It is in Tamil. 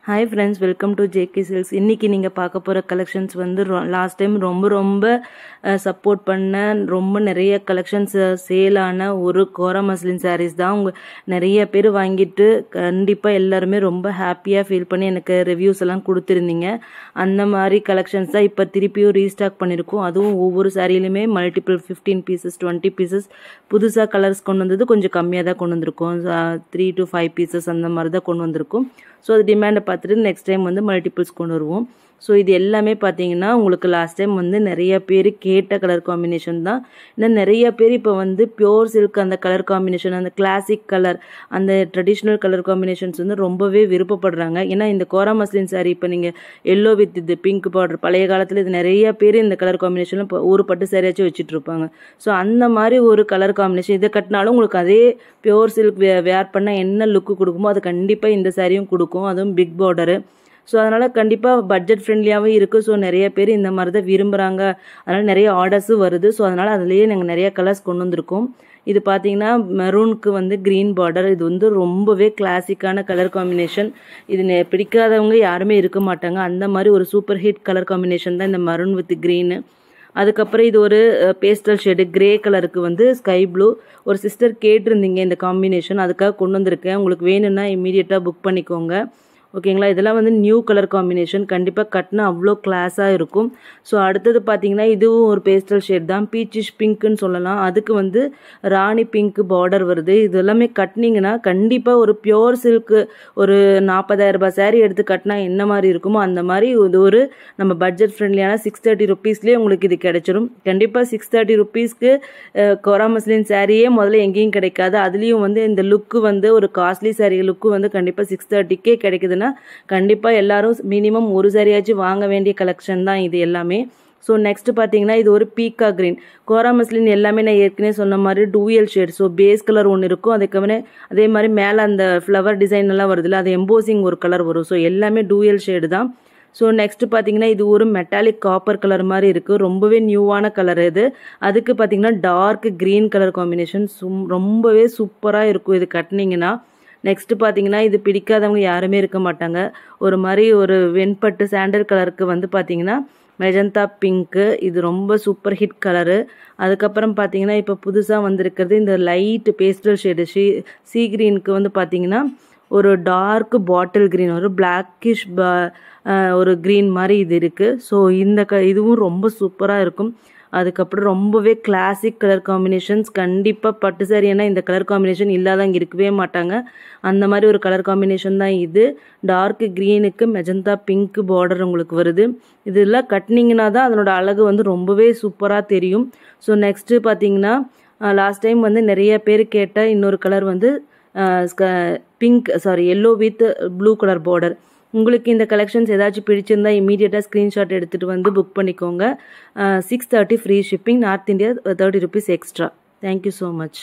Hi friends, welcome to JK silks. இன்றைக்கி நீங்கள் பார்க்க போகிற கலெக்ஷன்ஸ் வந்து லாஸ்ட் டைம் ரொம்ப சப்போர்ட் பண்ண ரொம்ப நிறைய கலெக்ஷன்ஸ் சேலான ஒரு கோரா மஸ்லின் சாரீஸ் தான். நிறைய பேர் வாங்கிட்டு கண்டிப்பாக எல்லாருமே ரொம்ப ஹாப்பியாக ஃபீல் பண்ணி எனக்கு ரிவ்யூஸ் எல்லாம் கொடுத்துருந்தீங்க. அந்த மாதிரி கலெக்ஷன்ஸ் தான் இப்போ திருப்பியும் ரீஸ்டாக் பண்ணியிருக்கோம். அதுவும் ஒவ்வொரு சாரியிலுமே மல்டிபிள் 15 பீசஸ் 20 பீசஸ் புதுசாக கலர்ஸ் கொண்டு வந்தது கொஞ்சம் கம்மியாக தான் கொண்டு வந்திருக்கோம். 3 to 5 பீசஸ் அந்த மாதிரி தான் கொண்டு வந்திருக்கோம். ஸோ அது டிமாண்டை பார்த்துட்டு நெக்ஸ்ட் டைம் வந்து மல்டிபிள்ஸ் கொண்டு வருவோம். ஸோ இது எல்லாமே பார்த்தீங்கன்னா உங்களுக்கு லாஸ்ட் டைம் வந்து நிறைய பேர் கேட்ட கலர் காம்பினேஷன் தான். இன்னும் நிறைய பேர் இப்போ வந்து பியோர் சில்க் அந்த கலர் காம்பினேஷன், அந்த கிளாசிக் கலர், அந்த ட்ரெடிஷ்னல் கலர் காம்பினேஷன்ஸ் வந்து ரொம்பவே விருப்பப்படுறாங்க. ஏன்னா இந்த கோரா மஸ்லின் சாரி இப்போ நீங்கள் எல்லோ வித் இது பிங்க் பார்டர், பழைய காலத்தில் இது நிறைய பேர் இந்த கலர் காம்பினேஷனில் இப்போ ஒரு பட்டு சாரியாச்சும் வச்சுட்டு இருப்பாங்க. ஸோ அந்த மாதிரி ஒரு கலர் காம்பினேஷன் இதை கட்டினாலும் உங்களுக்கு அதே பியோர் சில்க் வேர் பண்ணால் என்ன லுக்கு கொடுக்குமோ அது கண்டிப்பாக இந்த சாரியும் கொடுக்கும். அதுவும் பிக் பார்டரு. ஸோ அதனால் கண்டிப்பாக பட்ஜெட் ஃப்ரெண்ட்லியாகவும் இருக்குது. ஸோ நிறைய பேர் இந்த மாதிரி தான் விரும்புகிறாங்க. அதனால் நிறைய ஆர்டர்ஸும் வருது. ஸோ அதனால் அதுலேயே நாங்கள் நிறைய கலர்ஸ் கொண்டு வந்திருக்கோம். இது பார்த்தீங்கன்னா மெரூனுக்கு வந்து க்ரீன் பார்டர். இது வந்து ரொம்பவே கிளாசிக்கான கலர் காம்பினேஷன். இது பிடிக்காதவங்க யாருமே இருக்க மாட்டாங்க. அந்த மாதிரி ஒரு சூப்பர் ஹிட் கலர் காம்பினேஷன் தான் இந்த மெரூன் வித் க்ரீனு. அதுக்கப்புறம் இது ஒரு பேஸ்டல் ஷேடு கிரே கலருக்கு வந்து ஸ்கை ப்ளூ. ஒரு சிஸ்டர் கேட்டிருந்தீங்க இந்த காம்பினேஷன், அதுக்காக கொண்டு வந்திருக்கேன். உங்களுக்கு வேணும்னா இமீடியட்டாக புக் பண்ணிக்கோங்க. ஓகேங்களா. இதெல்லாம் வந்து நியூ கலர் காம்பினேஷன், கண்டிப்பாக கட்டினா அவ்வளோ கிளாஸாக இருக்கும். ஸோ அடுத்தது பார்த்தீங்கன்னா இதுவும் ஒரு பேஸ்டல் ஷேட் தான், பீச்சிஷ் பிங்க்குன்னு சொல்லலாம். அதுக்கு வந்து ராணி பிங்க் பார்டர் வருது. இது எல்லாமே கட்டினீங்கன்னா கண்டிப்பாக ஒரு பியோர் சில்க்கு ஒரு 40,000 ரூபாய் சாரீ எடுத்து கட்டினா என்ன மாதிரி இருக்குமோ அந்த மாதிரி இது ஒரு நம்ம பட்ஜெட் ஃப்ரெண்ட்லியான 630 ருபீஸ்லேயே உங்களுக்கு இது கிடைச்சிரும். கண்டிப்பாக 630 ருபீஸ்க்கு கோரா மஸ்லின் சாரியே முதல்ல எங்கேயும் கிடைக்காது. அதுலேயும் வந்து இந்த லுக்கு வந்து ஒரு காஸ்ட்லி சாரீ லுக்கு வந்து கண்டிப்பாக 630க்கே கிடைக்குதுன்னா கண்டிப்பாக எல்லாரும் மினிமம் ஒரு சாரியாச்சும் வாங்க வேண்டிய கலெக்ஷன் தான் இது எல்லாமே. ஸோ நெக்ஸ்ட் பார்த்தீங்கன்னா இது ஒரு பீக்கா கிரீன். கோரா மஸ்லின் எல்லாமே நான் ஏற்கனவே சொன்ன மாதிரி dual shade. So base colour ஒன்று இருக்கும், அதுக்கு அதே மாதிரி மேலே அந்த ஃப்ளவர் டிசைன் எல்லாம் வருதுல்ல, அது எம்போசிங் ஒரு கலர் வரும். ஸோ எல்லாமே டூயல் ஷேடு தான். ஸோ நெக்ஸ்ட் பார்த்தீங்கன்னா இது ஒரு மெட்டாலிக் காப்பர் கலர் மாதிரி இருக்குது. ரொம்பவே நியூவான கலர் இது. அதுக்கு பார்த்தீங்கன்னா டார்க் க்ரீன் கலர் காம்பினேஷன் ரொம்பவே சூப்பராக இருக்கும் இது கட்டினீங்கன்னா. நெக்ஸ்ட் பார்த்தீங்கன்னா இது பிடிக்காதவங்க யாருமே இருக்க மாட்டாங்க. ஒரு மாதிரி ஒரு வெண்பட்டு சாண்டல் கலருக்கு வந்து பார்த்தீங்கன்னா மெஜந்தா பிங்க்கு. இது ரொம்ப சூப்பர் ஹிட் கலரு. அதுக்கப்புறம் பார்த்தீங்கன்னா இப்போ புதுசாக வந்திருக்கிறது இந்த லைட் பேஸ்டல் ஷேடு சீ கிரீனுக்கு வந்து பார்த்தீங்கன்னா ஒரு டார்க் பாட்டில் க்ரீன், ஒரு பிளாக்கிஷ் ஒரு க்ரீன் மாதிரி இது இருக்குது. ஸோ இந்த இதுவும் ரொம்ப சூப்பராக இருக்கும். அதுக்கப்புறம் ரொம்பவே கிளாசிக் கலர் காம்பினேஷன்ஸ். கண்டிப்பாக பட்டு சாரினா இந்த கலர் காம்பினேஷன் இல்லாதவங்க இருக்கவே மாட்டாங்க. அந்த மாதிரி ஒரு கலர் காம்பினேஷன் தான் இது. டார்க் க்ரீனுக்கு மெஜந்தா பிங்க் பார்டர் உங்களுக்கு வருது. இதெல்லாம் கட்டினீங்கன்னா தான் அதனோட அழகு வந்து ரொம்பவே சூப்பராக தெரியும். ஸோ நெக்ஸ்ட்டு பார்த்தீங்கன்னா லாஸ்ட் டைம் வந்து நிறைய பேர் கேட்ட இன்னொரு கலர் வந்து yellow with blue colour border. உங்களுக்கு இந்த கலெக்ஷன்ஸ் ஏதாச்சும் பிடிச்சிருந்தா இமீடியட்டாக ஸ்க்ரீன்ஷாட் எடுத்துகிட்டு வந்து புக் பண்ணிக்கோங்க. 630 free shipping, north India 30 rupees extra. Thank you so much.